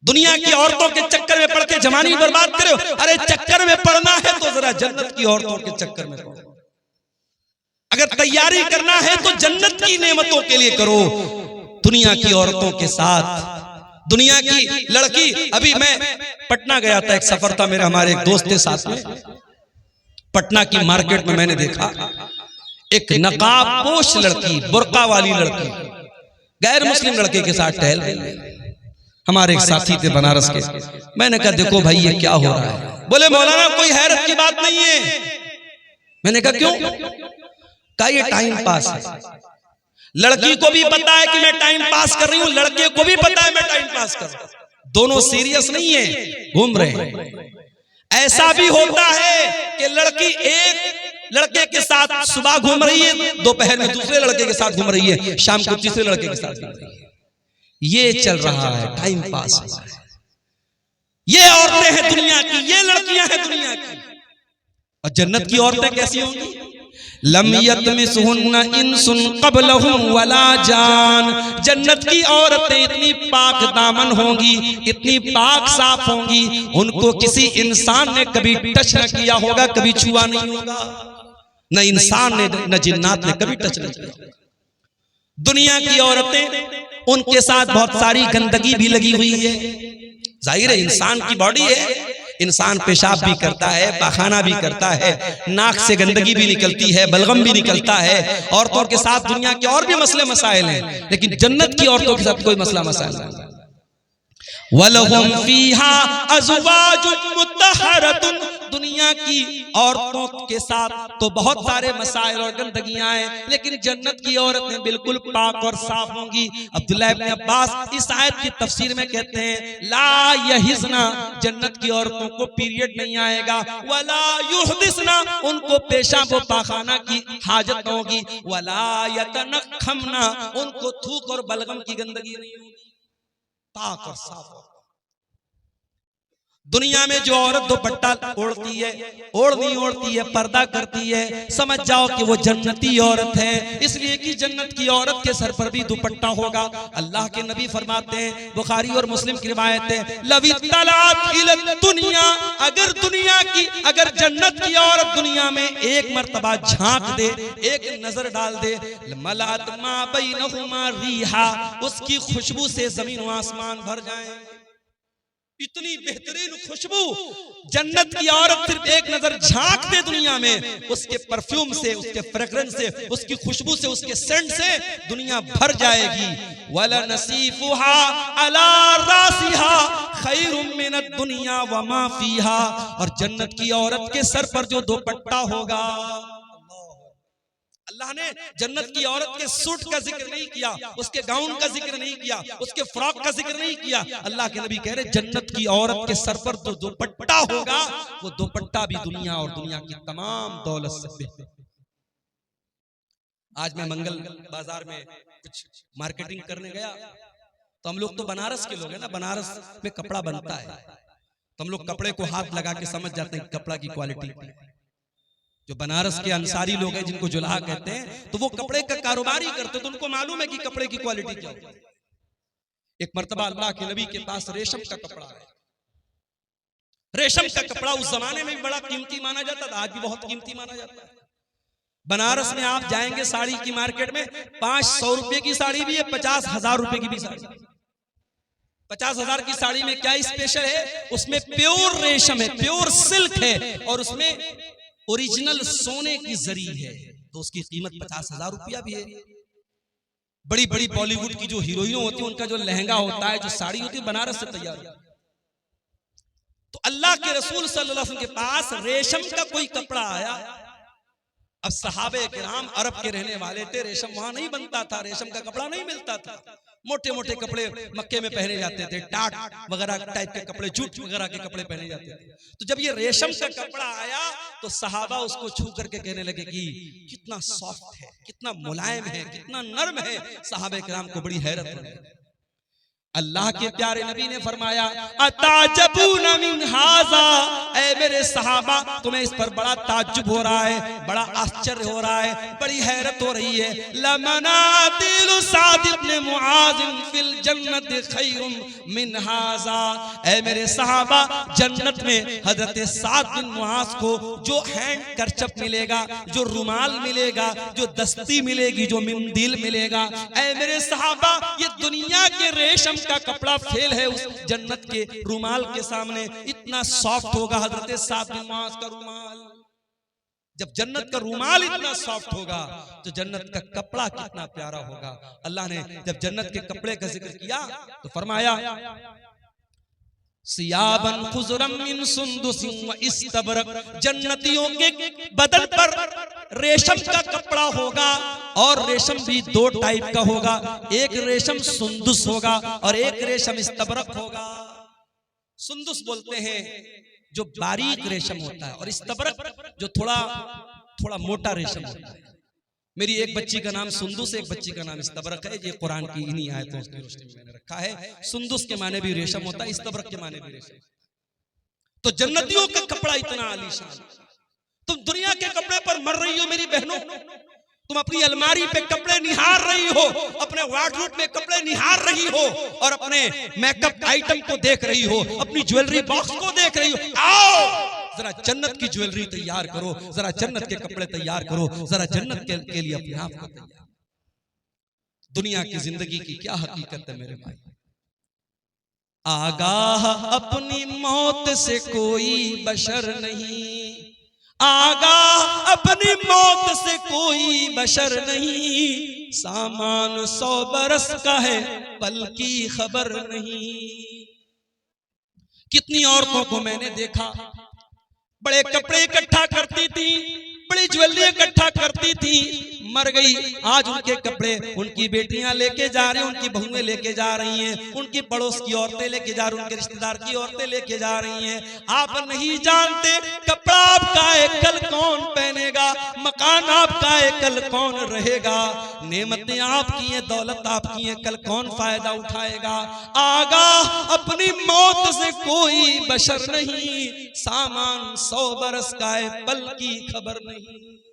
दुनिया की औरतों के चक्कर में पड़ के जवानी बर्बाद करे। अरे चक्कर में पड़ना है तो जरा जन्नत की औरतों के चक्कर में पड़ो। अगर तैयारी करना है तो जन्नत की नेमतों के लिए करो। दुनिया की औरतों के साथ, दुनिया की लड़की, अभी मैं पटना गया था, एक सफर था मेरा, हमारे एक दोस्त के साथ में। पटना की मार्केट में मैंने देखा एक नकाबपोश लड़की, बुर्का वाली लड़की गैर मुस्लिम लड़के के साथ टहल रही है। हमारे एक साथी थे बनारस के। मैंने कहा देखो भाई ये क्या हो रहा है। बोले मौलाना कोई हैरत की बात नहीं है। मैंने कहा क्यों? कहा ये टाइम पास है। लड़की को भी पता है कि मैं टाइम पास कर रही हूं, लड़के को भी पता है मैं टाइम पास कर रहा हूं। दोनों सीरियस नहीं है, घूम रहे हैं। ऐसा भी होता है कि लड़की एक लड़के के साथ सुबह घूम रही है, दोपहर में दूसरे लड़के के साथ घूम रही है, शाम को तीसरे लड़के के साथ घूम रही है। ये चल रहा है, टाइम पास हो रहा है। ये औरतें हैं दुनिया की, ये लड़कियां हैं दुनिया की। और जन्नत की औरतें कैसी होंगी? लम यतमिसहुन्ना इंसुन क़ब्लहुम वला जान। जन्नत की औरतें इतनी पाक दामन होंगी, इतनी पाक साफ होंगी, उनको किसी इंसान ने कभी टच न किया होगा, कभी छुआ नहीं होगा। न इंसान ने न जिन्नात ने कभी टच नहीं किया। दुनिया की औरतें, उनके साथ बहुत सारी गंदगी भी लगी हुई है। जाहिर है इंसान की बॉडी है, इंसान पेशाब भी करता है, पाखाना भी करता है, नाक से गंदगी भी निकलती है, बलगम भी निकलता है। औरतों के साथ दुनिया के और भी मसले मसाइल हैं, लेकिन जन्नत की औरतों के साथ कोई मसला मसाइल नहीं। वलहुम फीहा अज़वाजुन मुत्तहरतुन। दुनिया की औरतों के साथ तो बहुत सारे मसाइल और गंदगियां हैं, लेकिन जन्नत की औरतें बिल्कुल पाक और साफ होंगी। अब्दुल्लाह इब्न अब्बास इस आयत की तफसीर में कहते हैं ला यहिज़ना, जन्नत की औरतों को पीरियड नहीं आएगा। वला युहदिसना, उनको पेशाब व पाखाना की हाजत होगी। वला यतनखमना, उनको थूक और बलगम की गंदगी नहीं होगी, पाक और साफ। दुनिया में जो औरत दुपट्टा ओढ़ती है, ओढ़नी ओढ़ती है, पर्दा करती है, समझ जाओ कि वो जन्नती औरत है, इसलिए कि जन्नत की औरत के सर पर भी दुपट्टा होगा। अल्लाह के नबी फरमाते हैं, बुखारी और मुस्लिम की रिवायत है, लवी तलात इल दुनिया, अगर दुनिया की, अगर जन्नत की औरत दुनिया में एक मर्तबा झांक दे, एक नजर डाल दे, मलात मा बैनहुमा रिहा, उसकी खुशबू से जमीन व आसमान भर जाए। इतनी बेहतरीन खुशबू, जन्नत की औरत सिर्फ एक नजर झांक दे दुनिया में, उसके परफ्यूम से, उसके फ्रेग्रेंस से, उसकी खुशबू से, उसके सेंट से दुनिया भर जाएगी। वला नसीफुहा अला रासिहा खैरुम मिनद दुनिया व मा फीहा। और जन्नत की औरत के सर पर जो दुपट्टा होगा, अल्लाह ने जन्नत की औरत के सूट का जिक्र नहीं किया, उसके गाउन का जिक्र नहीं किया, उसके फ्रॉक का जिक्र नहीं किया। अल्लाह के नबी कह रहे जन्नत की औरत के सर पर जो दुपट्टा होगा, वो दुपट्टा भी दुनिया और दुनिया की तमाम दौलत से बेहतर। आज मैं मंगल बाजार में कुछ मार्केटिंग करने गया, तो हम लोग तो बनारस के लोग हैं ना, बनारस में कपड़ा बनता है, तो हम लोग कपड़े को हाथ लगा के समझ जाते हैं कपड़ा की क्वालिटी। जो बनारस के अंसारी लोग हैं, जिनको जुलाहा कहते हैं, तो वो कपड़े का कारोबार ही करते, तो उनको मालूम है कि कपड़े की क्वालिटी क्या होती है। एक मर्तबा अल्लाह के नबी के पास रेशम का कपड़ा है। रेशम का कपड़ा उस जमाने में भी बड़ा कीमती माना जाता था, आज भी बहुत कीमती माना जाता है। बनारस में आप जाएंगे साड़ी की मार्केट में, 500 रुपए की साड़ी भी है, 50,000 रुपए की भी साड़ी। 50,000 की साड़ी में क्या स्पेशल है? उसमें प्योर रेशम है, प्योर सिल्क है, और उसमें ओरिजिनल सोने की जरी है, तो उसकी कीमत 50,000 रुपया भी है। बड़ी बड़ी बॉलीवुड की जो हीरोइन होती है, उनका जो लहंगा होता है, जो साड़ी होती है, बनारस से तैयार होती है। तो अल्लाह के रसूल सल्लल्लाहु अलैहि वसल्लम के पास रेशम का कोई कपड़ा आया। अब सहाबे किराम अरब के रहने वाले थे, रेशम वहां नहीं बनता था, रेशम का कपड़ा नहीं मिलता था। मोटे मोटे कपड़े मक्के में पहने जाते थे, टाट वगैरह टाइप के कपड़े, जूट वगैरह के कपड़े पहने जाते थे। तो जब ये रेशम का कपड़ा आया, तो सहाबा उसको छू करके कहने लगे कि कितना सॉफ्ट है, कितना मुलायम है, कितना नर्म है। सहाबे किराम को बड़ी हैरत हुई। अल्लाह के प्यारे नबी ने फरमाया अताजबूना मिन हाजा, ऐ मेरे सहाबा तुम्हें इस पर बड़ा ताज्जुब हो रहा है, बड़ा आश्चर्य हो रहा है, बड़ी हैरत हो रही है। लमनातिलु साद इब्न मुआज फिल जन्नत खैरुम मिन हाजा, ऐ मेरे सहाबा जन्नत में हजरत साद बिन मुआज को जो हैंड करचप मिलेगा, जो रुमाल मिलेगा, जो दस्ती मिलेगी, जो मिंदिल मिलेगा, ऐ मेरे सहाबा ये दुनिया के रेशम का कपड़ा फेल है उस जन्नत के रुमाल के सामने। इतना सॉफ्ट होगा हजरत साद बिन मुआज का रुमाल। जब जन्नत का रुमाल इतना सॉफ्ट होगा तो जन्नत का कपड़ा कितना प्यारा होगा। अल्लाह ने जब जन्नत के कपड़े का जिक्र किया तो फरमाया सियाबन खुजरम मिन सुंदुसिन व इस्तबरक, जन्नतियों के बदन पर रेशम का कपड़ा होगा, और रेशम भी दो टाइप का होगा, एक रेशम सुंदुस होगा और एक रेशम इस्तबरक होगा। सुंदुस बोलते हैं जो बारीक रेशम होता है, और इस्तबरक जो थोड़ा मोटा रेशम होता है। मेरी एक बच्ची का नाम सुंदुस, एक बच्ची का नाम इस्तबरक है। ये कुरान की इन्हीं आयतों की रोशनी में मैंने रखा है। सुंदुस के माने भी रेशम होता है, इस्तबरक के माने भी रेशम। तो जन्नतियों का कपड़ा इतना आलीशान। तुम दुनिया के कपड़े पर मर रही हो मेरी बहनों, तुम अपनी अलमारी पे कपड़े निहार रही हो, अपने वार्डरोब में कपड़े निहार रही हो, और अपने मेकअप आइटम को देख रही हो, अपनी ज्वेलरी बॉक्स को देख रही हो। आओ जरा जन्नत की ज्वेलरी तैयार करो, जरा जन्नत के कपड़े तैयार करो, जरा जन्नत के लिए अपने आप को तैयार। दुनिया की जिंदगी की क्या हकीकत है मेरे भाई। आगाह अपनी मौत से कोई बशर नहीं, आगाह अपनी मौत से कोई बशर नहीं, सामान 100 बरस का है पल की खबर नहीं। कितनी औरतों को मैंने देखा बड़े कपड़े इकट्ठा करती थी, बड़ी ज्वेलरी इकट्ठा करती थी, मर गई। आज उनके कपड़े उनकी बेटियां लेके जा रही हैं, उनकी बहुएं लेके जा रही हैं, उनकी पड़ोस की औरतें लेके जा रही हैं, उनके रिश्तेदार की औरतें लेके जा रही हैं। आप नहीं जानते कपड़ा आपका है कल कौन पहनेगा, मकान आपका है कल कौन रहेगा, नेमतें आपकी हैं, दौलत आपकी है, कल कौन फायदा उठाएगा। आगाह अपनी मौत से कोई बशर नहीं, सामान 100 बरस का है पल की खबर नहीं।